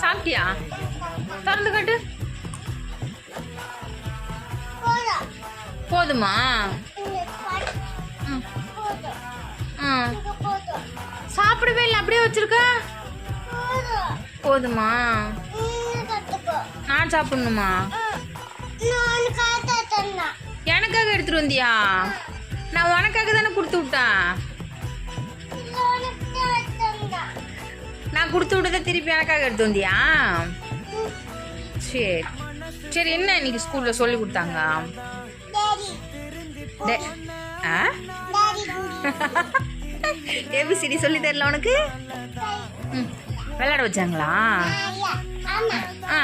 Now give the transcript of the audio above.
சாப்பிட்டியா? திறந்து காட்டு. போதுமா? சாப்பிடவே இல்லை, அப்படியே வச்சிருக்க. போதுமா? நான் சாப்பிடணுமா? எனக்காக எடுத்துட்டு வந்தியா? நான் உனக்காக தானே கொடுத்து விட்டேன். நான் கொடுத்து விட்டதை திருப்பி எனக்காக எடுத்து வந்தியா? சரி சரி, என்ன இன்னைக்கு ஸ்கூல்ல சொல்லி கொடுத்தாங்க? ஏபிசிடி சொல்லி தரல உனக்கு? விளையாட வச்சாங்களா? ஆ